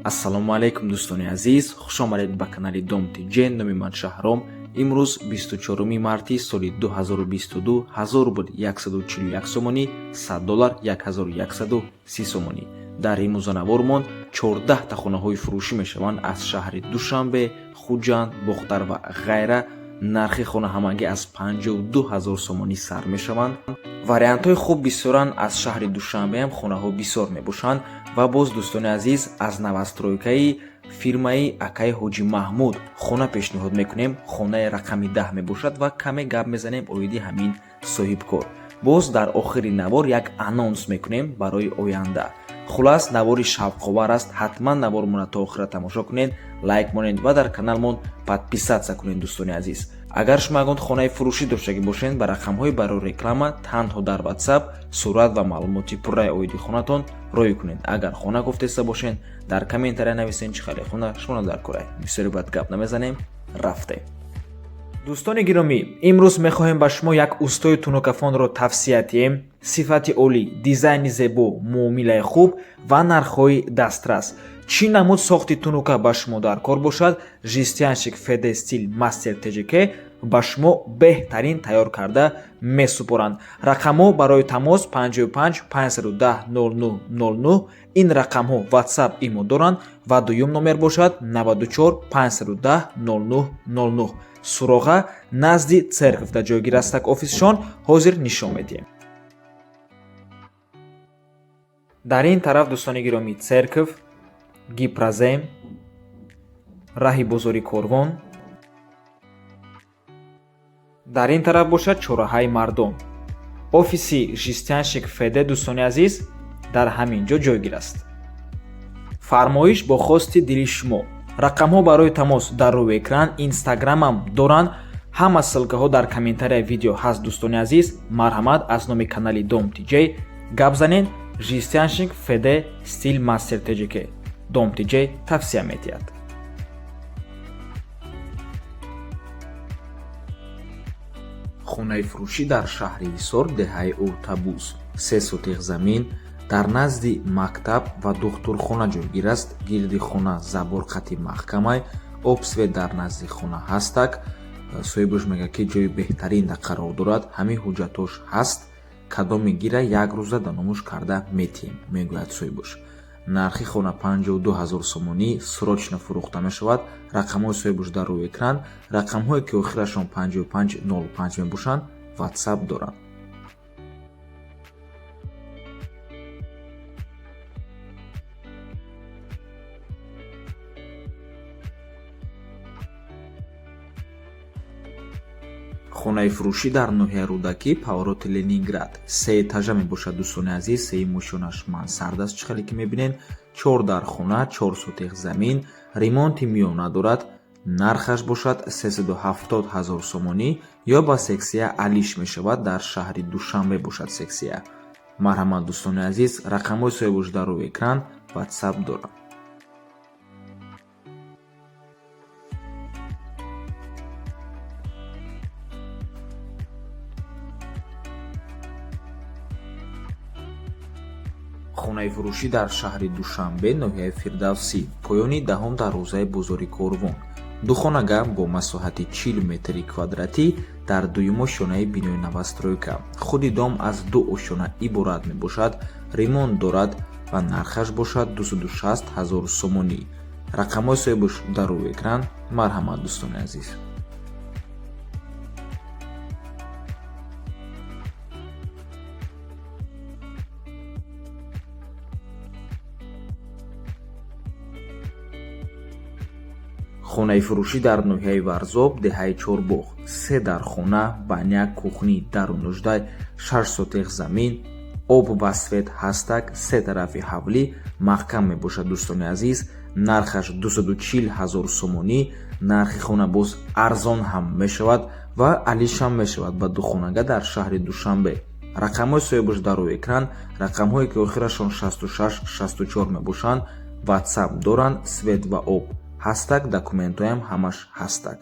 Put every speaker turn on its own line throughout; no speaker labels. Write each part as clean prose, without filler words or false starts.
ассалому алайкум дӯстони азиз, хушомадед ба канали Dom.tj. Номи ман Шаҳром. имрӯз 24 марти соли 2022 1000 рубл 141 сомонӣ, $100 1130 сомонӣ. дар имрӯзанавормон 14 та хонаҳои фурӯшӣ мешаванд аз шаҳри Душанбе, Хуҷанд, Бохтар ва ғайра. нархи хона ҳамагӣ аз 52 000 сомонӣ сар мешаванд. вариантҳои хуб бисёранд. аз шаҳри Душанбе ҳам хонаҳо бисёр мебошанд. ва боз дӯстони азиз, аз новостройкаи фирмаи акаи ҳоҷи Маҳмуд хона пешниҳод мекунем. хонаи рақами 10 мебошад ва каме гап мезанем оиди ҳамин соҳибкор. боз дар охири навор як анонс мекунем барои оянда. хулас, навори шавқовар аст. ҳатман навормона то охира тамошо кунед, лайк монед ва дар каналмон подписатсия кунед. дӯстони азиз, агар шумо ягон хонаи фурӯшӣ доштагӣ бошед, ба рақамҳои барои реклама танҳо дар WhatsApp сурат ва маълумоти пурраи оиди хонатон роӣ кунед. агар хона гуфтеста бошед, дар комментария нависед чӣ хеле хона шумо дар кора. бисёри бад гап намезанем, рафтем. дӯстони гиромӣ, имрӯз мехоҳем ба шумо як устои тунукафонро тавсия диҳем. сифати олӣ, дизайни зебо, муомилаи хуб ва нархҳои дастрас. чӣ намуд сохти тунука ба шумо дар кор бошад, жестянщик Fede Steel Master TJK ба шумо беҳтарин тайёр карда месупоранд. рақамҳо барои тамос 55 510 0009. ин рақамҳо WhatsApp имо доранд ва дуюм номер бошад 94 510 0009. суроға назди церковда ҷойгир аст. офисшон ҳозир нишон медиҳем. дар ин тараф дӯстони гиромӣ, церков, гипразем, раҳи бозори корвон. дар ин тараф бошад чораҳаи мардон. офиси жестянщик Феде, дӯстони азиз, дар ҳамин ҷо ҷойгир аст. фармоиш бо хости дили шумо. рақамҳо барои тамос дар рӯи экран. инстаграмам доранд. ҳама ссилкаҳо дар комментарияи видео ҳаст. дӯстони азиз, марҳамат. аз номи канали Dom.tj гап занед. жестянщик Fede Steel Master TJK. Dom.tj тавсия медиҳад. хонаи фурӯшӣ дар шаҳри Ҳисор, деҳаи Уртабуз. 3 сотиқ замин дар назди мактаб ва духтурхона ҷойгир аст. гирди хона заборқати маҳкамай, обсвет дар назди хона ҳастак. соҳибош мега ки ҷои беҳтаринда қарор дорад. ҳамин ҳуҷҷатош ҳаст. кадоми гира як рӯза даномӯш карда метиҳем, мегӯяд соҳибош. нархи хона 52 000 сомонӣ срочно фурӯхта мешавад. рақамҳои соҳибош дар рӯи экран. рақамҳое ки охирашон 5505 мебошанд, WhatsApp доранд. хонаи фурӯшӣ дар ноҳияи Рудакӣ, Повороти Ленинград. 3 этажа мебошад. дӯстони азиз, 3 мошинаш мансард аст. чӣ хеле ки мебинед, 4 дар хона, 4 сотиқ замин, ремонти миёна дорад. нархаш бошад 370 000 сомонӣ. ё ба сексия Алиш мешавад. дар шаҳри Душанбе бошад сексия. марҳамат дӯстони азиз, рақамҳои соҳибош дар рӯи экран, WhatsApp дорад. хонаи фурӯшӣ дар шаҳри Душанбе, ноҳияи Фирдавсӣ. поёни 10 дарвозаи бозори Корвон. ду хонага бо масоҳати 40 метри квадратӣ дар дуюм ошёнаи бинои новостройка. худи дом аз 2 ошёна иборат мебошад. ремонт дорад ва нархаш бошад 260 000 сомонӣ. рақамҳои соҳибош дар рӯи экран. марҳамат дӯстони азиз. хонаи фурӯшӣ дар ноҳияи Варзоб, деҳаи Чорбоғ. 3 дар хона, баня, кухни, дару нӯждай, 6 сотиқ замин, об ва свет ҳастак. 3 тарафи ҳавлӣ маҳкам мебошад. дӯстони азиз, нархаш 240 000 сомонӣ. нархи хона боз арзон ҳам мешавад ва алишам мешавад ба ду хонага дар шаҳри Душанбе. рақамҳои соҳибош дар рӯи экран. рақамҳое ки охирашон 66-64 мебошанд, WhatsApp доранд. свет ва об ҳастак. документҳоям ҳамаш ҳастак.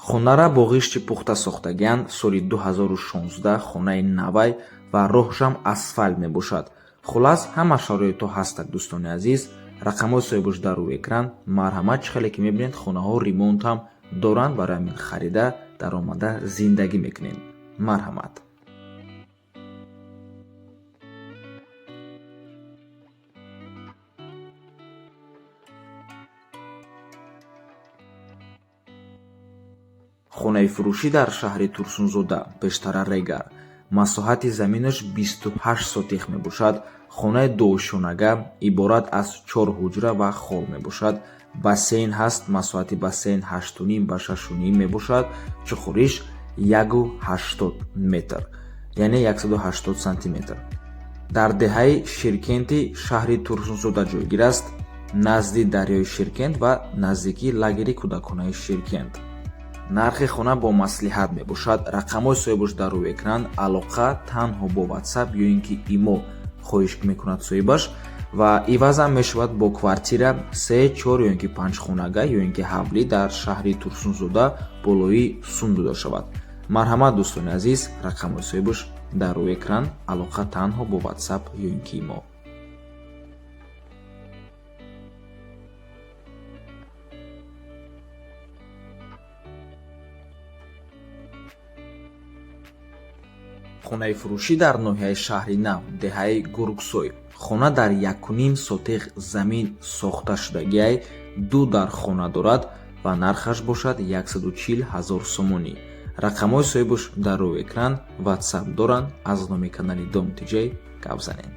хонара бо ғишти пухта сохтагианд. соли 2016 хонаи навай ва роҳшам асфальт мебошад. хулас ҳама шароито ҳастак. дӯстони азиз, рақамҳои соҳибаш дар рӯи экран. Марҳамат, чӣ хеле ки мебинед хонаҳо ремонт ҳам доранд, барои ҳамин харида даромада зиндагӣ мекунем. Марҳамат. хонаи фурӯшӣ дар шаҳри Турсунзода, Пештара Регар. масоҳати заминаш 28 сотих мебошад. хонаи дуошонага иборат аз 4 ҳуҷра ва хол мебошад. бассейн ҳаст. масоҳати бассейн 8.5 ба 6.5 мебошад. чуқуриш 1.80 метр, яъне 180 сантиметр. дар деҳаи Ширкенти шаҳри Турсунзода ҷойгир аст, назди дарёи Ширкент ва наздики лагери кӯдаконаи Ширкент. нархи хона бо маслиҳат мебошад. рақамҳои соҳибаш дар рӯи экран. алоқа танҳо бо WhatsApp ё ин ки имо хоҳиш мекунад соҳибаш ва ивазам мешавад бо квартира 3, 4 ё ин ки 5 хонага ё ин ки ҳавлӣ дар шаҳри Турсунзода болои сум дода шавад. марҳамат дӯстони азиз, рақамҳои соҳибаш дар рӯи экран. алоқа танҳо бо WhatsApp ё ин ки имо. хонаи фурӯшӣ дар ноҳияи шаҳри Нав, деҳаи Гургсой. хона дар 1.5 сотих замин сохта шудагиай 2 дар хона дорад ва нархаш бошад 140 000 сомонӣ. рақамҳои соҳибаш дар рӯи экран. WhatsApp доранд. аз номи канали Dom TJ гап занед.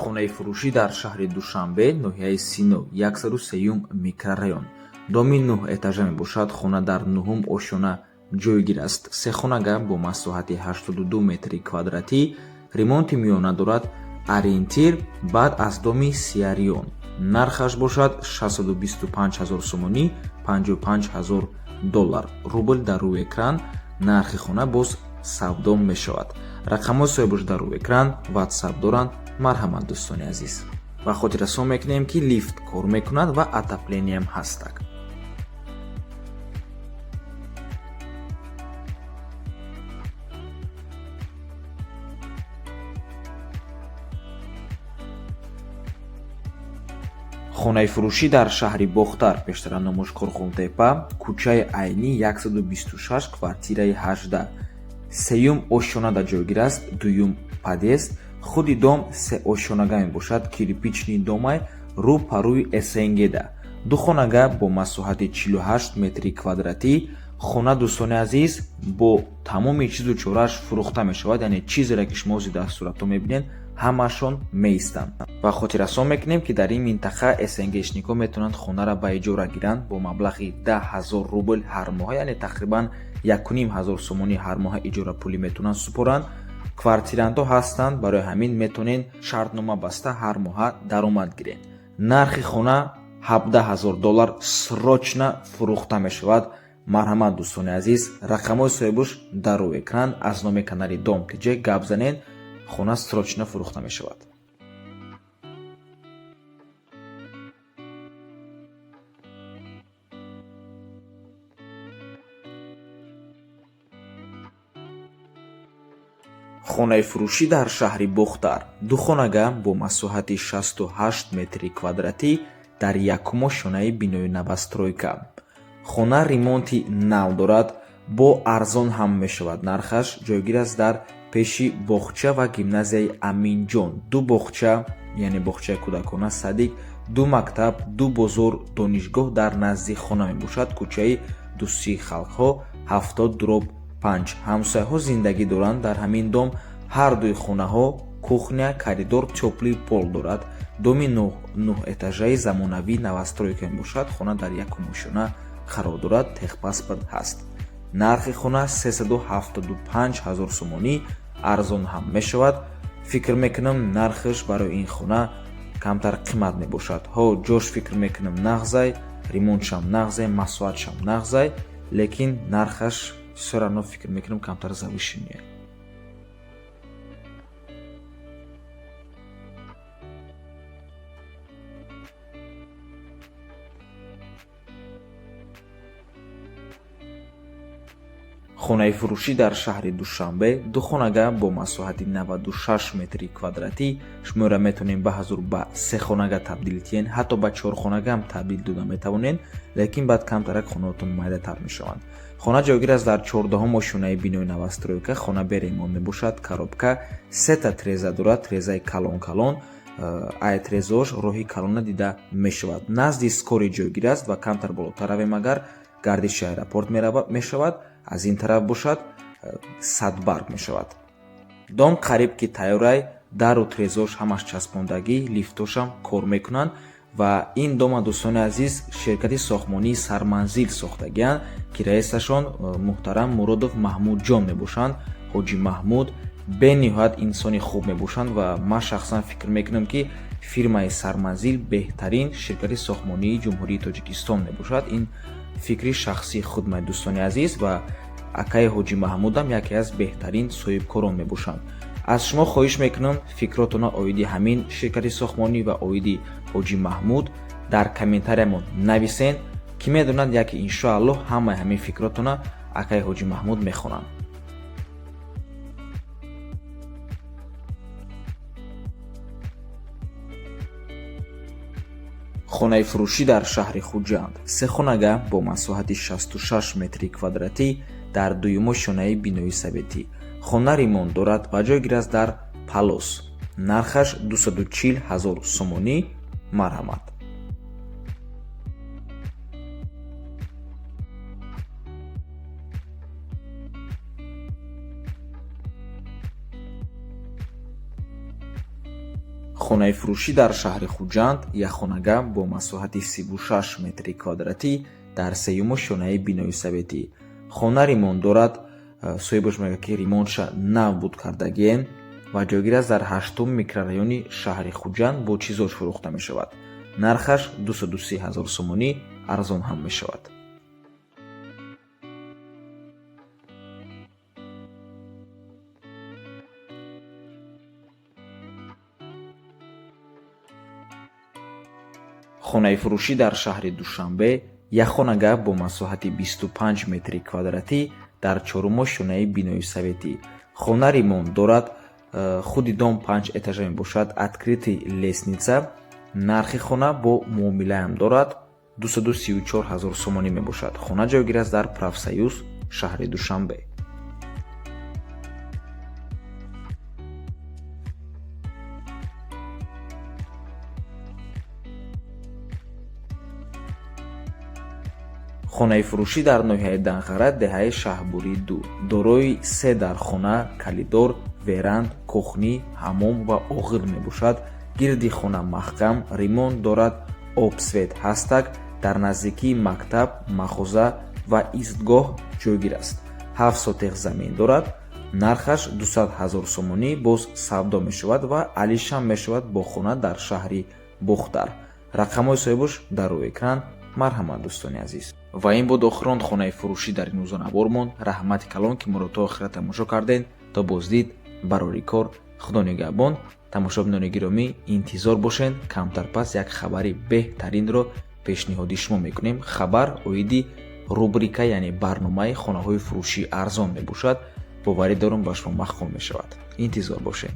хонаи фурӯшӣ дар шаҳри Душанбе, ноҳияи Сино, 103 микрорайон. доми 9 этажа мебошад. хона дар 9 ошона ҷойгир аст. сехонага бо масоҳати 82 метри квадратӣ. ремонти миёна дорад. ориентир баъд аз доми Сиарион. нархаш бошад 625 000 сомонӣ, 55 000 доллар. рубл дар рӯи экран. нархи хона боз савдо мешавад. рақамҳои соҳибаш дар рӯи экран. WhatsApp доранд. марҳамат дӯстони азиз. ва хотиррасон мекунем ки лифт кор мекунад ва отоплениям ҳастак. хонаи фурӯшӣ дар шаҳри Бохтар, Пештара Номошкорхонтепа, кӯчаи Айнӣ 126, квартираи 18. сеюм ошонада ҷойгир аст. дуюм подъезд. худи дом се ошонага мебошад. кирпични домай рӯ па рӯи Эсенгеда. ду хонага бо масоҳати 48 метри квадратӣ. хона дӯстони азиз бо тамоми чизу чорааш фурӯхта мешавад, яъне чизеро ки шумо ҳозир дар суратҳо мебинед ҳамаашон меистанд. ва хотиррасон мекунем ки дар ин минтақа эсенгешникҳо метавонанд хонара ба иҷора гиранд бо маблағи 10 000 рубл ҳар моҳ, яъне тақрибан 1500 сомонӣ ҳар моҳа иҷора пулӣ метавонанд супоранд. квартирантҳо ҳастанд, барои ҳамин метавонед шартнома баста ҳар моҳа даромад гиред. нархи хона 17 000 доллар срочна фурӯхта мешавад. марҳамат дӯстони азиз, рақамҳои соҳибаш дар рӯи экран. аз номи канали Dom TJ гап занед. хона срочна фурӯхта мешавад. хонаи фурӯшӣ дар шаҳри Бохтар, ду хонага бо масоҳати 68 метри квадратӣ дар якум ошонаи бинои новостройка. хона ремонти нав дорад. бо арзон ҳам мешавад. нархаш ҷойгир аст дар пеши боғча ва гимназияи Аминҷон. ду боғча, яъне боғчаи кӯдакона Садиқ, ду мактаб, ду бозор, донишгоҳ дар назди хона мебошад. кӯчаи дӯстии халқҳо 70/5. ҳамсояҳо зиндагӣ доранд дар ҳамин дом. ҳар дуи хонаҳо кухня, коридор, тёплии пол дорад. доми 9 этажаи замонавӣ новостройка мебошад. хона дар якум ошона қарор дорад. техпаспорт ҳаст. нархи хона 375 000 сомонӣ, арзон ҳам мешавад. фикр мекунам нархаш барои ин хона камтар қимат мебошад. ҳо ҷош фикр мекунам нағзай, ремонтшам нағзай, масоатшам нағзай, лекин нархаш все равно фикр мекунам камтар завишение. хонаи фурӯшӣ дар шаҳри Душанбе ду хонага бо масоҳати 96 метри квадратӣ шумора метавонем баъзур ба 3 хонага табдил тиен, ҳатто ба 4 хонага ҳам табдил дода метавонен, лекин баъд камтарак хонаотон майдатар мешаванд. хона ҷойгир аст дар 14-ум ошунаи бинои новостройка. хона бе ремонт мебошад. коробка 3 та треза дорад, трезаи калон ай трезош роҳи калона дида мешавад. назди скори ҷойгир аст ва камтар болотар равем агар гардиши аэропорт мешавад, аз ин тараф бошад садбарг мешавад. дом қариб ки тайёрай, дару трезош ҳамаш часпондагӣ, лифтошам кор мекунанд ва ин дома дӯстони азиз ширкати сохтмонии Сарманзил сохтагианд ки раисашон муҳтарам Муродов Маҳмудҷон мебошанд. ҳоҷи Маҳмуд бениҳоят инсони хуб мебошанд ва ман шахсан фикр мекунам ки фирмаи Сарманзил беҳтарин ширкати сохтмонии ҷумҳурии Тоҷикистон мебошад. ин фикри шахсии худ май дӯстони азиз ва акаи ҳоҷи Маҳмудам яке аз беҳтарин соҳибкорон мебошанд. аз шумо хоҳиш мекунам фикротона оиди ҳамин ширкати сохтмонӣ ва оиди ҳоҷи Маҳмуд дар комментариямон нависен ки медонад яке иншоаллоҳ ҳамаи ҳамин фикротона акаи ҳоҷи Маҳмуд мехонанд. хонаи фурӯшӣ дар шаҳри Хуҷанд 3 хонага бо масоҳати 66 метри квадратӣ дар дуюмо шонаи бинои советӣ. хона ремонт дорад ва ҷойгир аст дар Палос. нархаш 240 000 сомонӣ. марҳамат. хонаи фурӯшӣ дар шаҳри Хуҷанд якхонага бо масоҳати 36 метри квадратӣ дар сеюмо шонаи бинои советӣ. хона ремонт дорад, соҳибош мегӯяд ки ремонтша нав буд кардагиен ва ҷойгир аст дар 8-ум микрорайони шаҳри Хуҷанд бо чизош фурӯхта мешавад. нархаш 230 000 сомонӣ. арзон ҳам мешавад. хонаи фурӯшӣ дар шаҳри Душанбе якхонага бо масоҳати 25 метри квадратӣ дар 4-умо шонаи бинои советӣ. хона ремонт дорад, худи дом 5 этажа мебошад, откритый лестница. нархи хона бо муомилаам дорад, 234 000 сомонӣ мебошад. хона ҷойгир аст дар Правсоюз, шаҳри Душанбе. хонаи фурӯшӣ дар ноҳияи Данғара, деҳаи Шаҳбурӣ 2. дорои 3 дархона, калидор, веранд, кухнӣ, ҳаммом ва оғил мебошад. гирди хона маҳкам, ремонт дорад, обсвет ҳастак, дар наздикии мактаб, махоза ва истгоҳ ҷойгир аст. 7 сотех замин дорад. нархаш 200 000 сомонӣ боз савдо мешавад ва алишам мешавад бо хона дар шаҳри Бухтар. рақамҳои соҳибош дар рӯи экран. марҳамат дӯстони азиз. ва ин буд охиронд хонаи фурӯшӣ дар ин рӯзонавормон. раҳмати калон ки моро то охира тамошо карден. то боздид барори кор. худо нигаҳбон. тамошобинони гиромӣ, интизор бошед. камтар пас як хабари беҳтаринро пешниҳоди шумо мекунем. хабар оиди рубрика яъне барномаи хонаҳои фурӯшии арзон мебошад. боварӣ дорам ба шумо махкум мешавад. интизор бошед.